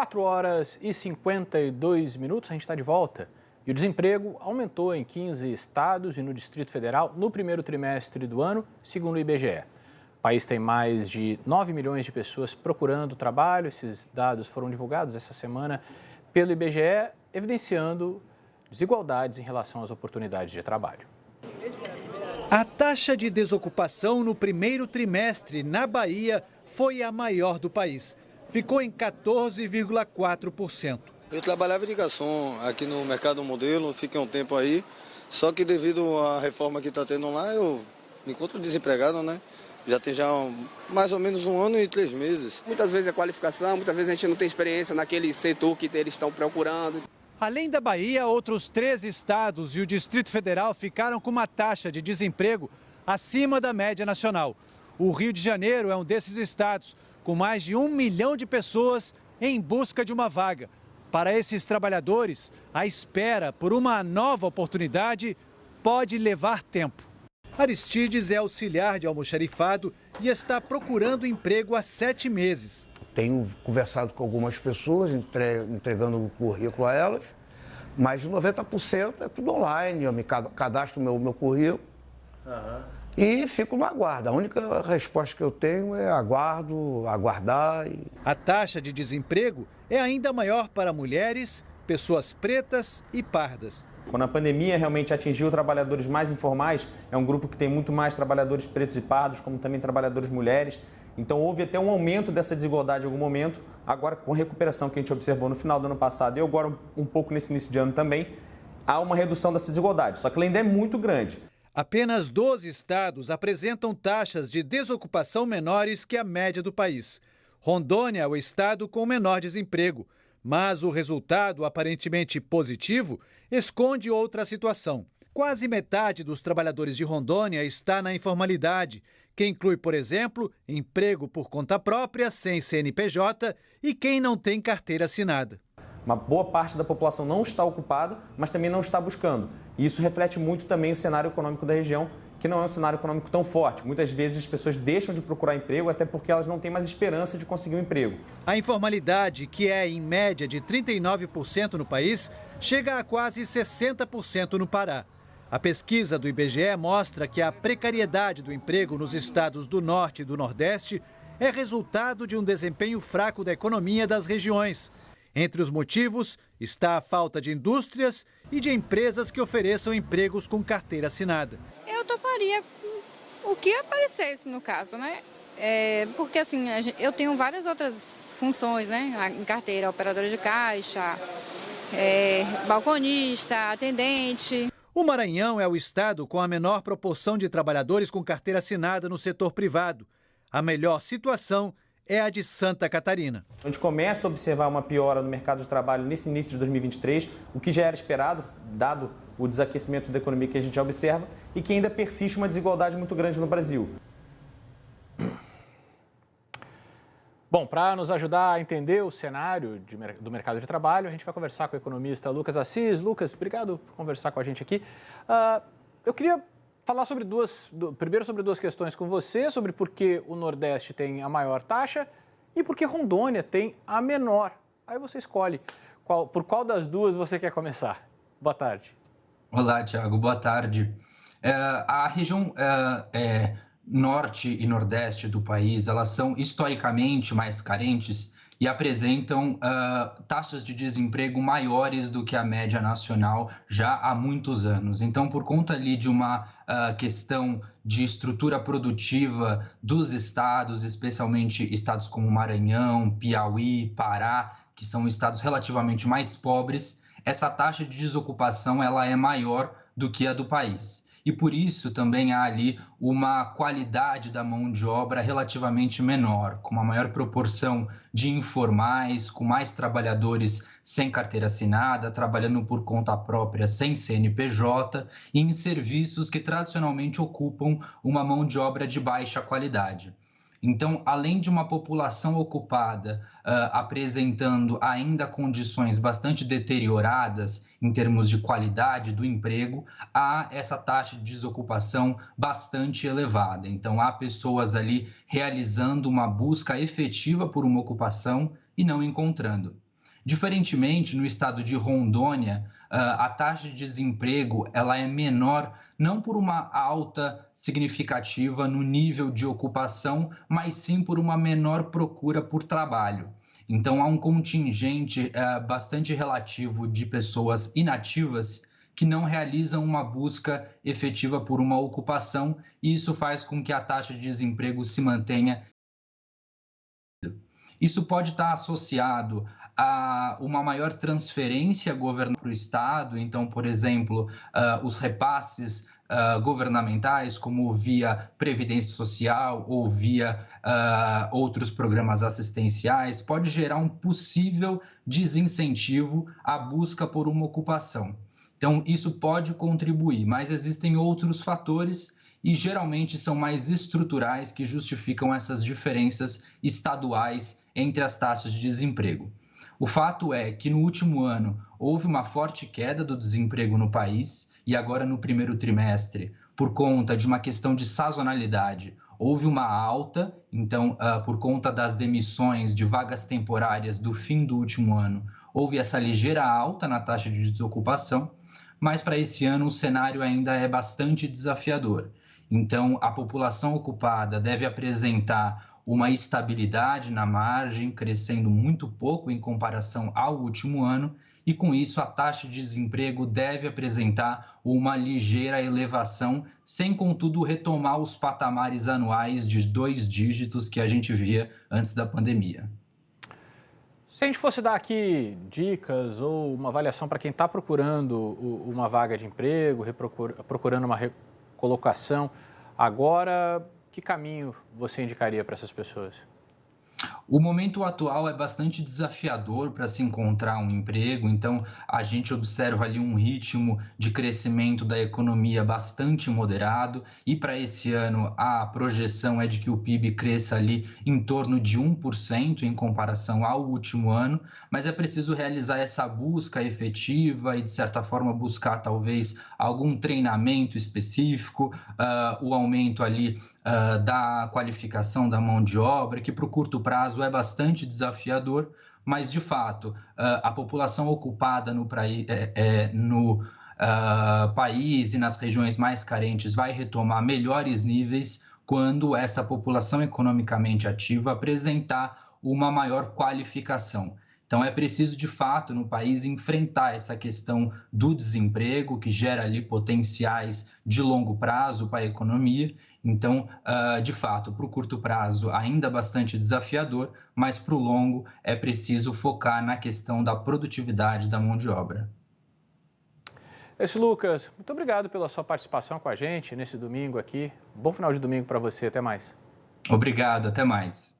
4 horas e 52 minutos, a gente está de volta. E o desemprego aumentou em 15 estados e no Distrito Federal no primeiro trimestre do ano, segundo o IBGE. O país tem mais de 9 milhões de pessoas procurando trabalho. Esses dados foram divulgados essa semana pelo IBGE, evidenciando desigualdades em relação às oportunidades de trabalho. A taxa de desocupação no primeiro trimestre na Bahia foi a maior do país. Ficou em 14,4%. Eu trabalhava de garçom aqui no Mercado Modelo, fiquei um tempo aí, só que devido à reforma que está tendo lá, eu me encontro desempregado, né? Já tem mais ou menos 1 ano e 3 meses. Muitas vezes é qualificação, muitas vezes a gente não tem experiência naquele setor que eles estão procurando. Além da Bahia, outros 13 estados e o Distrito Federal ficaram com uma taxa de desemprego acima da média nacional. O Rio de Janeiro é um desses estados, com mais de 1 milhão de pessoas em busca de uma vaga. Para esses trabalhadores, a espera por uma nova oportunidade pode levar tempo. Aristides é auxiliar de almoxarifado e está procurando emprego há 7 meses. Tenho conversado com algumas pessoas, entregando o currículo a elas, mas 90% é tudo online. Eu me cadastro meu currículo e fico no aguardo. A única resposta que eu tenho é aguardar. A taxa de desemprego é ainda maior para mulheres, pessoas pretas e pardas. Quando a pandemia realmente atingiu trabalhadores mais informais, é um grupo que tem muito mais trabalhadores pretos e pardos, como também trabalhadores mulheres. Então houve até um aumento dessa desigualdade em algum momento. Agora, com a recuperação que a gente observou no final do ano passado e agora um pouco nesse início de ano também, há uma redução dessa desigualdade, só que ela ainda é muito grande. Apenas 12 estados apresentam taxas de desocupação menores que a média do país. Rondônia é o estado com menor desemprego, mas o resultado aparentemente positivo esconde outra situação. Quase metade dos trabalhadores de Rondônia está na informalidade, que inclui, por exemplo, emprego por conta própria, sem CNPJ e quem não tem carteira assinada. Uma boa parte da população não está ocupada, mas também não está buscando. E isso reflete muito também o cenário econômico da região, que não é um cenário econômico tão forte. Muitas vezes as pessoas deixam de procurar emprego até porque elas não têm mais esperança de conseguir um emprego. A informalidade, que é em média de 39% no país, chega a quase 60% no Pará. A pesquisa do IBGE mostra que a precariedade do emprego nos estados do Norte e do Nordeste é resultado de um desempenho fraco da economia das regiões. Entre os motivos está a falta de indústrias e de empresas que ofereçam empregos com carteira assinada. Eu toparia o que aparecesse no caso, né? Porque assim, eu tenho várias outras funções, né? Em carteira, operadora de caixa, balconista, atendente. O Maranhão é o estado com a menor proporção de trabalhadores com carteira assinada no setor privado. A melhor situação é a de Santa Catarina. A gente começa a observar uma piora no mercado de trabalho nesse início de 2023, o que já era esperado, dado o desaquecimento da economia que a gente já observa, e que ainda persiste uma desigualdade muito grande no Brasil. Bom, para nos ajudar a entender o cenário do mercado de trabalho, a gente vai conversar com o economista Lucas Assis. Lucas, obrigado por conversar com a gente aqui. Eu queria falar primeiro sobre duas questões com você, sobre por que o Nordeste tem a maior taxa e por que Rondônia tem a menor. Aí você escolhe por qual das duas você quer começar. Boa tarde. Olá, Thiago. Boa tarde. A região norte e nordeste do país, elas são historicamente mais carentes e apresentam taxas de desemprego maiores do que a média nacional já há muitos anos. Então, por conta ali de uma questão de estrutura produtiva dos estados, especialmente estados como Maranhão, Piauí, Pará, que são estados relativamente mais pobres, essa taxa de desocupação ela é maior do que a do país. E por isso também há ali uma qualidade da mão de obra relativamente menor, com uma maior proporção de informais, com mais trabalhadores sem carteira assinada, trabalhando por conta própria sem CNPJ, e em serviços que tradicionalmente ocupam uma mão de obra de baixa qualidade. Então, além de uma população ocupada apresentando ainda condições bastante deterioradas em termos de qualidade do emprego, há essa taxa de desocupação bastante elevada. Então, há pessoas ali realizando uma busca efetiva por uma ocupação e não encontrando. Diferentemente, no estado de Rondônia, a taxa de desemprego ela é menor, não por uma alta significativa no nível de ocupação, mas sim por uma menor procura por trabalho. Então, há um contingente bastante relativo de pessoas inativas que não realizam uma busca efetiva por uma ocupação, e isso faz com que a taxa de desemprego se mantenha. Isso pode estar associado a uma maior transferência governamental para o Estado. Então, por exemplo, os repasses governamentais, como via Previdência Social ou via outros programas assistenciais, pode gerar um possível desincentivo à busca por uma ocupação. Então, isso pode contribuir, mas existem outros fatores e geralmente são mais estruturais que justificam essas diferenças estaduais entre as taxas de desemprego. O fato é que no último ano houve uma forte queda do desemprego no país e agora no primeiro trimestre, por conta de uma questão de sazonalidade, houve uma alta, então, por conta das demissões de vagas temporárias do fim do último ano, houve essa ligeira alta na taxa de desocupação, mas para esse ano o cenário ainda é bastante desafiador. Então, a população ocupada deve apresentar uma estabilidade na margem, crescendo muito pouco em comparação ao último ano, e com isso a taxa de desemprego deve apresentar uma ligeira elevação, sem contudo retomar os patamares anuais de 2 dígitos que a gente via antes da pandemia. Se a gente fosse dar aqui dicas ou uma avaliação para quem está procurando uma vaga de emprego, procurando uma recolocação, agora, que caminho você indicaria para essas pessoas? O momento atual é bastante desafiador para se encontrar um emprego, então a gente observa ali um ritmo de crescimento da economia bastante moderado, e para esse ano a projeção é de que o PIB cresça ali em torno de 1% em comparação ao último ano, mas é preciso realizar essa busca efetiva e, de certa forma, buscar talvez algum treinamento específico, o aumento ali da qualificação da mão de obra, que para o curto prazo é bastante desafiador, mas de fato a população ocupada no país e nas regiões mais carentes vai retomar melhores níveis quando essa população economicamente ativa apresentar uma maior qualificação. Então, é preciso, de fato, no país, enfrentar essa questão do desemprego, que gera ali potenciais de longo prazo para a economia. Então, de fato, para o curto prazo, ainda bastante desafiador, mas para o longo é preciso focar na questão da produtividade da mão de obra. Esse Lucas, muito obrigado pela sua participação com a gente nesse domingo aqui. Bom final de domingo para você, até mais. Obrigado, até mais.